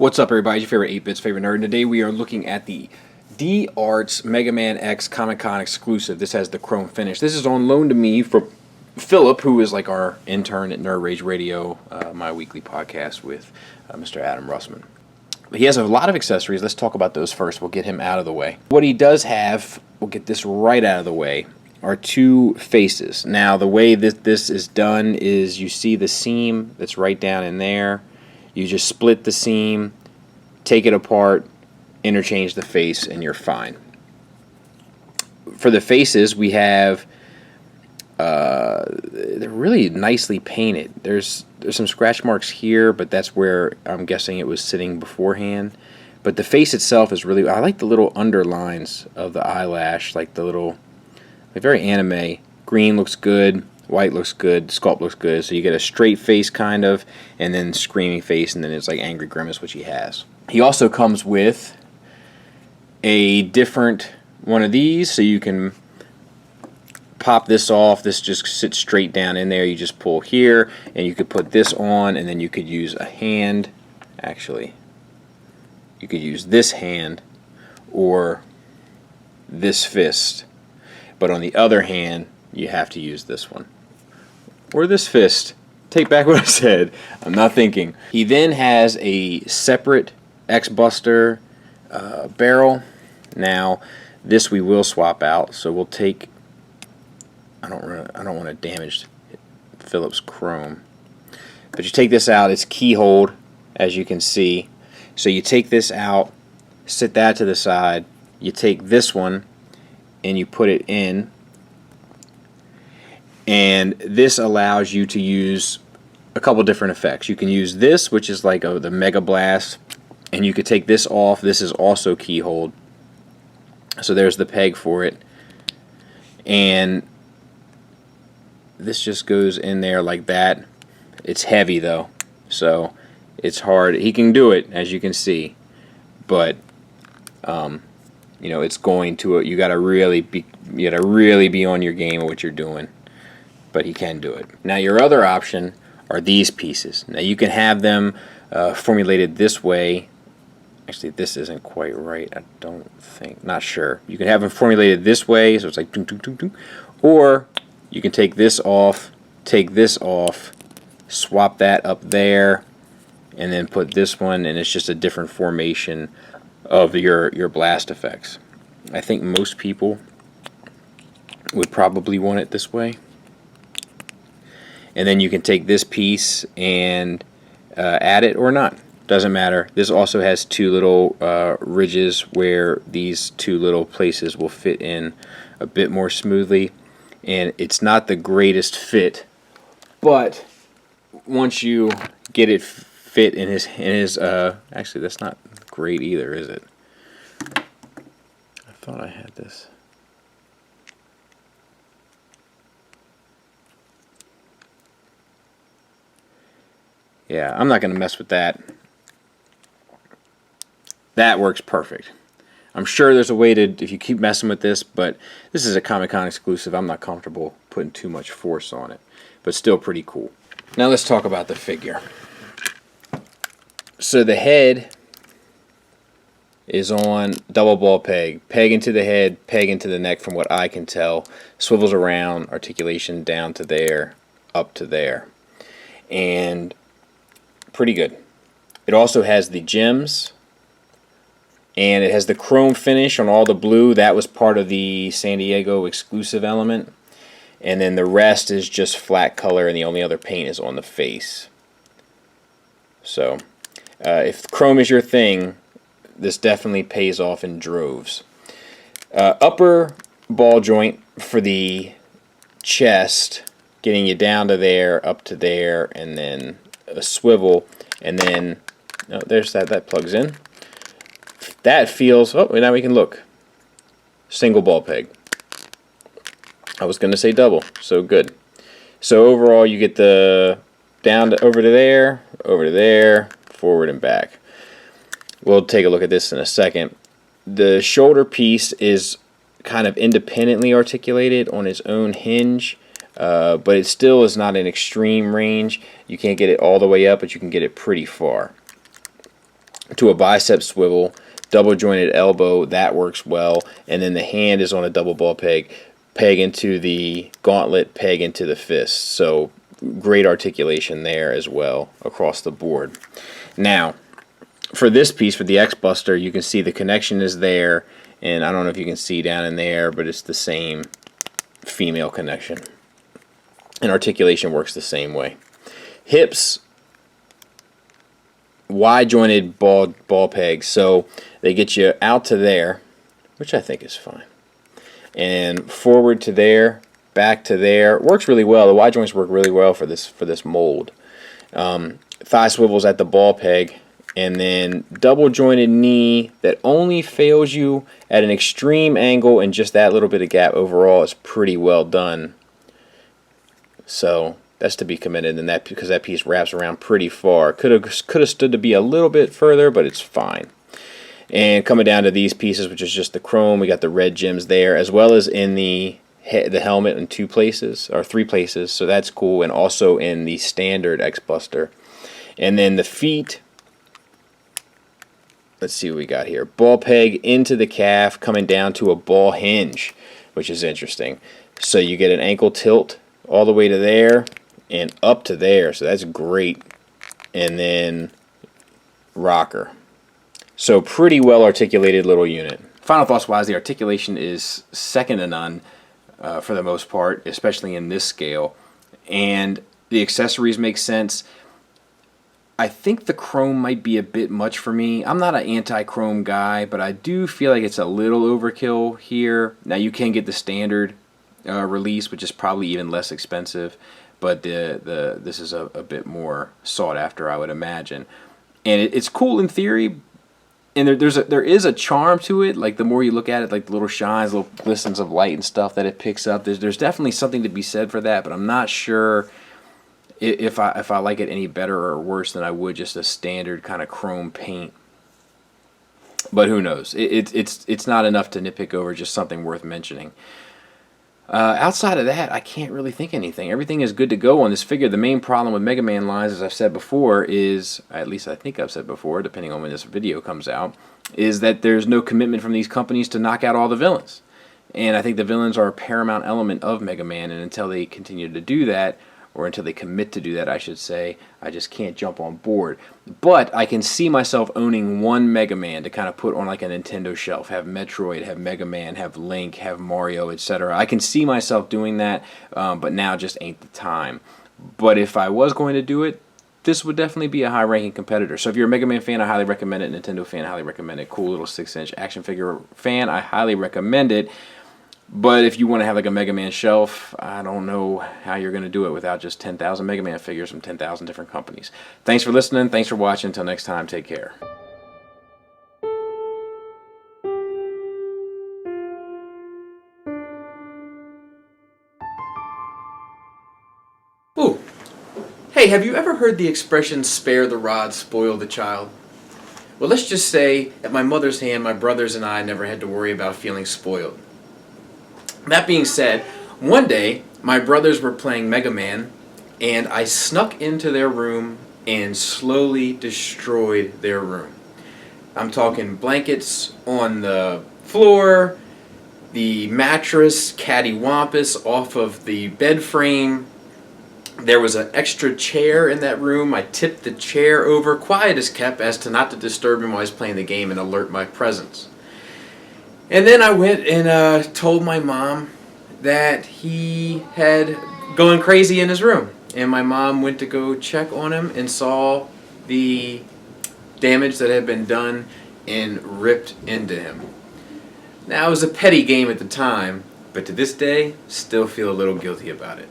What's up, everybody? Your favorite 8-bits favorite nerd. And today we are looking at the D-Arts Mega Man X Comic-Con exclusive. This has the chrome finish. This is on loan to me from Philip, who is like our intern at Nerd Rage Radio, my weekly podcast with Mr. Adam Russman. He has a lot of accessories. Let's talk about those first. We'll get him out of the way. What he does have, we'll get this right out of the way, are two faces. Now, the way this is done is you see the seam that's right down in there. You just split the seam, take it apart, interchange the face, and you're fine. For the faces, we have, they're really nicely painted. There's some scratch marks here, but that's where I'm guessing it was sitting beforehand. But the face itself is really, I like the little underlines of the eyelash, like the little, like very anime. Green looks good. White looks good, sculpt looks good, so you get a straight face kind of, and then screaming face, and then it's like Angry Grimace, which he has. He also comes with a different one of these, so you can pop this off. This just sits straight down in there. You just pull here, and you could put this on, and then you could use a hand. Actually, you could use this hand or this fist, but on the other hand, you have to use this one. Or this fist. Take back what I said. I'm not thinking. He then has a separate X-Buster barrel. Now, this we will swap out. So we'll take. I don't want to damage Philip's chrome. But you take this out. It's keyholed, as you can see. So you take this out, sit that to the side. You take this one, and you put it in. And this allows you to use a couple different effects. You can use this, which is like the Mega Blast, and you could take this off. This is also keyhold. So there's the peg for it. And this just goes in there like that. It's heavy though, so it's hard. He can do it, as you can see, but you know, it's going to. You gotta really be on your game of what you're doing. But he can do it. Now your other option are these pieces. Now you can have them formulated this way. Actually, this isn't quite right. I don't think. Not sure. You can have them formulated this way, so it's like ding, ding, ding, ding. Or you can take this off, swap that up there, and then put this one, and it's just a different formation of your blast effects. I think most people would probably want it this way. And then you can take this piece and add it or not. Doesn't matter. This also has two little ridges where these two little places will fit in a bit more smoothly. And it's not the greatest fit, but once you get it fit in his actually that's not great either, is it? I thought I had this. Yeah, I'm not going to mess with that. That works perfect. I'm sure there's a way to, if you keep messing with this, but this is a Comic-Con exclusive. I'm not comfortable putting too much force on it, but still pretty cool. Now let's talk about the figure. So the head is on double ball peg. Peg into the head, peg into the neck from what I can tell. Swivels around, articulation down to there, up to there. And pretty good. It also has the gems, and it has the chrome finish on all the blue. That was part of the San Diego exclusive element. And then the rest is just flat color, and the only other paint is on the face. So, if chrome is your thing, this definitely pays off in droves. Upper ball joint for the chest, getting you down to there, up to there, and then a swivel, and then there's that plugs in. That feels, oh, now we can look. Single ball peg. I was going to say double, so good. So overall you get the down to over to there, forward and back. We'll take a look at this in a second. The shoulder piece is kind of independently articulated on its own hinge. But it still is not an extreme range. You can't get it all the way up, but you can get it pretty far. to a bicep swivel, double jointed elbow, that works well, and then the hand is on a double ball peg, peg into the gauntlet, peg into the fist. So great articulation there as well across the board. Now, for this piece, for the X-Buster, you can see the connection is there, and I don't know if you can see down in there, but it's the same female connection. And articulation works the same way. Hips, wide jointed ball pegs, so they get you out to there, which I think is fine, and forward to there, back to there. Works really well. The wide joints work really well for this mold. Thigh swivels at the ball peg, and then double jointed knee that only fails you at an extreme angle, and just that little bit of gap overall is pretty well done. So that's to be commended, and that because that piece wraps around pretty far. Could have stood to be a little bit further, but it's fine. And coming down to these pieces, which is just the chrome, we got the red gems there, as well as in the helmet in 2 places or 3 places, so that's cool, and also in the standard X-Buster. And then the feet, let's see what we got here. Ball peg into the calf, coming down to a ball hinge, which is interesting. So you get an ankle tilt all the way to there and up to there, so that's great. And then rocker. So pretty well articulated little unit. Final thoughts wise, the articulation is second to none for the most part, especially in this scale. And the accessories make sense. I think the chrome might be a bit much for me. I'm not an anti-chrome guy, but I do feel like it's a little overkill here. Now you can get the standard release, which is probably even less expensive, but this is a bit more sought after, I would imagine. And it's cool in theory, and there is a charm to it. Like the more you look at it, like the little shines, little glistens of light and stuff that it picks up. There's definitely something to be said for that, but I'm not sure if I like it any better or worse than I would just a standard kind of chrome paint. But who knows? It's not enough to nitpick over, just something worth mentioning. Outside of that, I can't really think anything. Everything is good to go on this figure. The main problem with Mega Man lines, as I've said before, is, at least I think I've said before, depending on when this video comes out, is that there's no commitment from these companies to knock out all the villains. And I think the villains are a paramount element of Mega Man, and until they continue to do that, or until they commit to do that, I should say, I just can't jump on board. But I can see myself owning one Mega Man to kind of put on like a Nintendo shelf, have Metroid, have Mega Man, have Link, have Mario, etc. I can see myself doing that, but now just ain't the time. But if I was going to do it, this would definitely be a high-ranking competitor. So if you're a Mega Man fan, I highly recommend it. Nintendo fan, I highly recommend it. Cool little 6-inch action figure fan, I highly recommend it. But if you want to have like a Mega Man shelf, I don't know how you're going to do it without just 10,000 Mega Man figures from 10,000 different companies. Thanks for listening. Thanks for watching. Until next time, take care. Ooh. Hey, have you ever heard the expression, spare the rod, spoil the child? Well, let's just say, at my mother's hand, my brothers and I never had to worry about feeling spoiled. That being said, one day, my brothers were playing Mega Man, and I snuck into their room and slowly destroyed their room. I'm talking blankets on the floor, the mattress cattywampus off of the bed frame. There was an extra chair in that room. I tipped the chair over, quiet as kept, as to not to disturb him while I was playing the game and alert my presence. And then I went and told my mom that he had gone crazy in his room. And my mom went to go check on him and saw the damage that had been done and ripped into him. Now, it was a petty game at the time, but to this day, still feel a little guilty about it.